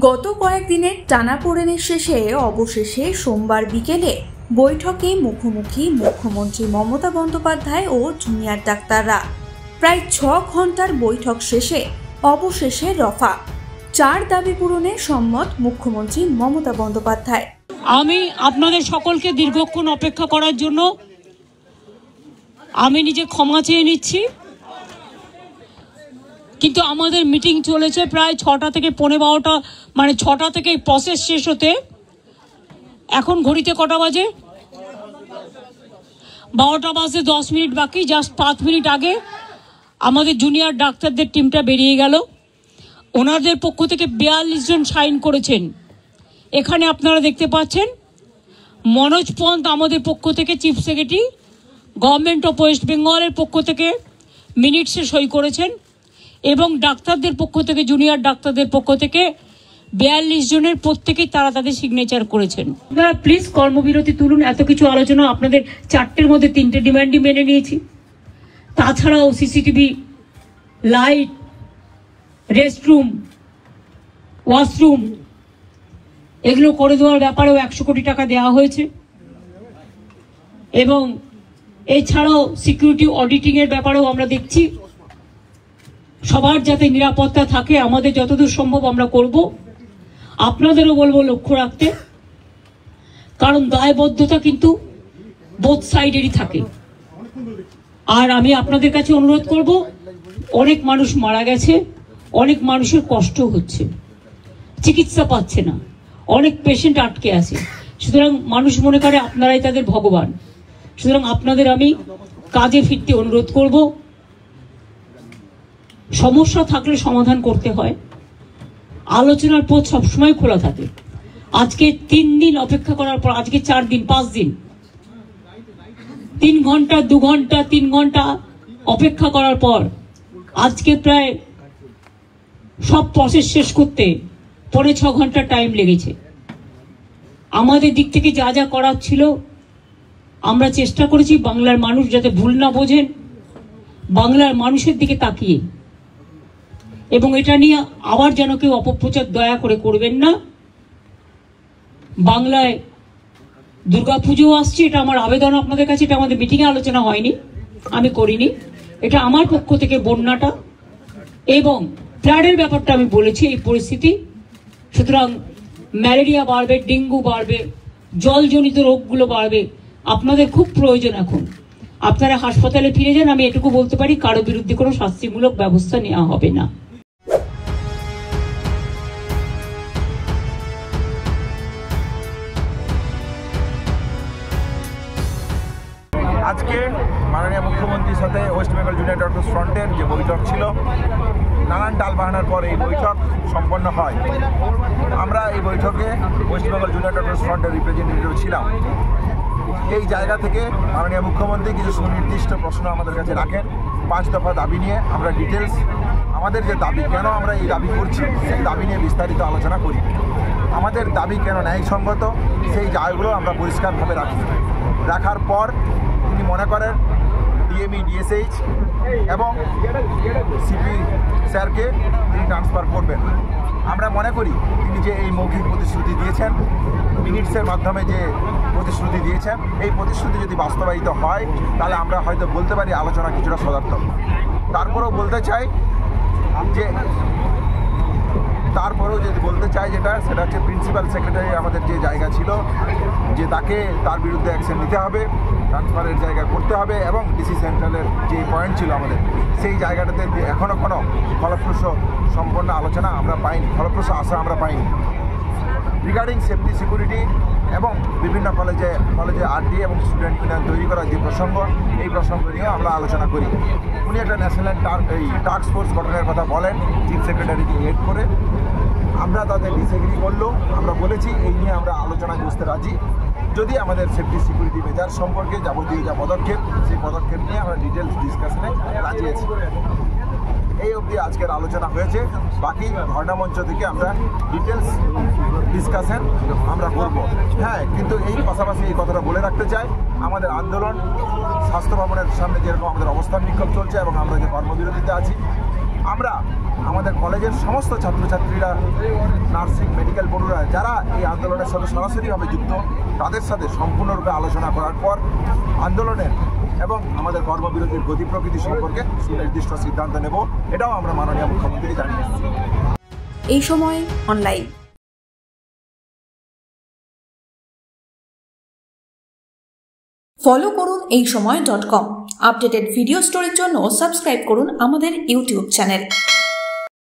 গত কয়েকদিনের টানাপোড়েনের শেষে অবশেষে সোমবার বিকেলে বৈঠকে মুখোমুখি মুখ্যমন্ত্রী মমতা বন্দ্যোপাধ্যায় ও জুনিয়র ডাক্তাররা। প্রায় 6 ঘন্টার বৈঠক শেষে অবশেষে রফা 4 দাবি পূরণে সম্মত মুখ্যমন্ত্রী মমতা বন্দ্যোপাধ্যায়। আমি আপনাদের সকলকে দীর্ঘক্ষণ অপেক্ষা করার জন্য আমি নিজে ক্ষমা চেয়ে নিচ্ছি, কিন্তু আমাদের মিটিং চলেছে প্রায় 6টা থেকে 12টা, মানে 6টা থেকে প্রসেস শেষ হতে এখন ঘড়িতে কটা বাজে? 12টা বাজে 10 মিনিট বাকি। জাস্ট 5 মিনিট আগে আমাদের জুনিয়র ডাক্তারদের টিমটা বেরিয়ে গেল। ওনাদের পক্ষ থেকে 42 জন সাইন করেছেন। এখানে আপনারা দেখতে পাচ্ছেন মনোজ পন্ত আমাদের পক্ষ থেকে chief secretary, government of West বেঙ্গলের পক্ষ থেকে মিনিটসে সই করেছেন, এবং ডাক্তারদের পক্ষ থেকে, জুনিয়র ডাক্তারদের পক্ষ থেকে 42 জনের প্রত্যেকেই তারা তাদের সিগনেচার করেছেন। আপনারা প্লিজ কর্মবিরতি তুলুন। এত কিছু আলোচনা, আপনাদের 4টের মধ্যে 3টে ডিমান্ডই মেনে নিয়েছি। তাছাড়াও সিসিটিভি, লাইট, রেস্টরুম, ওয়াশরুম এগুলো করে দেওয়ার ব্যাপারেও 100 কোটি টাকা দেওয়া হয়েছে, এবং এছাড়াও সিকিউরিটি অডিটিংয়ের ব্যাপারেও আমরা দেখছি। সবার যাতে নিরাপত্তা থাকে, আমাদের যতদূর সম্ভব আমরা করব। আপনাদেরও বলবো লক্ষ্য রাখতে, কারণ দায়বদ্ধতা কিন্তু বোথ সাইডেরই থাকে। আর আমি আপনাদের কাছে অনুরোধ করব, অনেক মানুষ মারা গেছে, অনেক মানুষের কষ্ট হচ্ছে, চিকিৎসা পাচ্ছে না, অনেক পেশেন্ট আটকে আছে। সুতরাং মানুষ মনে করে আপনারাই তাদের ভগবান। সুতরাং আপনাদের আমি কাজে ফিরতে অনুরোধ করব। সমস্যা থাকলে সমাধান করতে হয়, আলোচনার পথ সবসময় খোলা থাকে। আজকে 3 দিন অপেক্ষা করার পর, আজকে 4 দিন 5 দিন, 3 ঘন্টা 2 ঘন্টা 3 ঘন্টা অপেক্ষা করার পর আজকে প্রায় সব প্রসেস শেষ করতে 5.5 ঘন্টা টাইম লেগেছে। আমাদের দিক থেকে যা যা করার ছিল আমরা চেষ্টা করেছি, বাংলার মানুষ যাতে ভুল না বোঝেন, বাংলার মানুষের দিকে তাকিয়ে। এবং এটা নিয়ে আবার যেন কেউ অপপ্রচার দয়া করে করবেন না। বাংলায় দুর্গাপুজো আসছে, এটা আমার আবেদন আপনাদের কাছে। এটা আমাদের মিটিংয়ে আলোচনা হয়নি, আমি করিনি, এটা আমার পক্ষ থেকে বন্যাটা এবং ফ্লাডের ব্যাপারটা আমি বলেছি, এই পরিস্থিতি। সুতরাং ম্যালেরিয়া বাড়বে, ডেঙ্গু বাড়বে, জলজনিত রোগগুলো বাড়বে। আপনাদের খুব প্রয়োজন এখন আপনারা হাসপাতালে ফিরে যান। আমি এটুকু বলতে পারি, কারো বিরুদ্ধে কোনো শাস্তিমূলক ব্যবস্থা নেওয়া হবে না। আজকে মাননীয় মুখ্যমন্ত্রীর সাথে ওয়েস্ট বেঙ্গল জুনিয়র ডক্টরস ফ্রন্টের যে বৈঠক ছিল, নানান টালবাহানার পর এই বৈঠক সম্পন্ন হয়। আমরা এই বৈঠকে ওয়েস্ট বেঙ্গল জুনিয়র ডক্টরস ফ্রন্টের রিপ্রেজেন্টেটিভ ছিলাম। এই জায়গা থেকে মাননীয় মুখ্যমন্ত্রী কিছু সুনির্দিষ্ট প্রশ্ন আমাদের কাছে রাখেন। 5 দফা দাবি নিয়ে আমরা ডিটেলস, আমাদের যে দাবি, কেন আমরা এই দাবি করছি সেই দাবি নিয়ে বিস্তারিত আলোচনা করি। আমাদের দাবি কেন ন্যায়সঙ্গত সেই জায়গাগুলো আমরা পরিষ্কারভাবে রাখি। রাখার পর তিনি মনে করেন ডিএমই, ডিএসএইচ এবং সিপি স্যারকে তিনি ট্রান্সফার করবেন। আমরা মনে করি তিনি যে এই মৌখিক প্রতিশ্রুতি দিয়েছেন, মিনিটসের মাধ্যমে যে প্রতিশ্রুতি দিয়েছেন, এই প্রতিশ্রুতি যদি বাস্তবায়িত হয় তাহলে আমরা হয়তো বলতে পারি আলোচনা কিছুটা সদার্থক। তারপরেও বলতে চাই সেটা হচ্ছে প্রিন্সিপাল সেক্রেটারি আমাদের যে জায়গা ছিল, যে তাকে তার বিরুদ্ধে অ্যাকশন নিতে হবে, ট্রান্সফারের জায়গা করতে হবে, এবং ডিসি সেন্ট্রালের যে পয়েন্ট ছিল আমাদের, সেই জায়গাটাতে এখনও কোনো ফলপ্রসূ সম্পন্ন আলোচনা আমরা পাইনি, ফলপ্রসূ আশা আমরা পাইনি। রিগার্ডিং সেফটি, সিকিউরিটি এবং বিভিন্ন কলেজে আরডি এবং স্টুডেন্ট ইউনিয়ন তৈরি করার যে প্রসঙ্গ, এই প্রসঙ্গ নিয়েও আমরা আলোচনা করি। উনি একটা ন্যাশনাল টাস্ক ফোর্স গঠনের কথা বলেন, চিফ সেক্রেটারিকে হেড করে। আমরা তাদের ডিসএগ্রি করলেও আমরা বলেছি এই নিয়ে আমরা আলোচনায় বসতে রাজি, যদি আমাদের সেফটি সিকিউরিটি মেজার সম্পর্কে যাবতীয় যা পদক্ষেপ, সেই পদক্ষেপ নিয়ে আমরা ডিটেলস ডিসকাশনে রাজি আছি। এই অবধি আজকের আলোচনা হয়েছে। বাকি ধর্ণামঞ্চ থেকে আমরা ডিটেলস ডিসকাশন আমরা করব। হ্যাঁ, কিন্তু এই পাশাপাশি এই কথাটা বলে রাখতে চাই, আমাদের আন্দোলন স্বাস্থ্য ভবনের সামনে যেরকম আমাদের অবস্থান বিক্ষোভ চলছে এবং আমরা যে কর্মবিরতিতে আছি, আমরা আমাদের কলেজের সমস্ত ছাত্রছাত্রীরা, নার্সিং, মেডিকেল বন্ধুরা যারা এই আন্দোলনের সাথে সরাসরিভাবে যুক্ত, তাদের সাথে সম্পূর্ণরূপে আলোচনা করার পর আন্দোলনের এবং আমাদের কর্মবিরতির গতি প্রকৃতি সম্পর্কে সুনির্দিষ্ট সিদ্ধান্ত নেব, এটাও আমরা মাননীয় মুখ্যমন্ত্রীকে জানিয়েছি। এই সময় অনলাইন ফলো করুন এইসময়.com। আপডেটেড ভিডিও স্টোরির জন্য সাবস্ক্রাইব করুন আমাদের ইউটিউব চ্যানেল।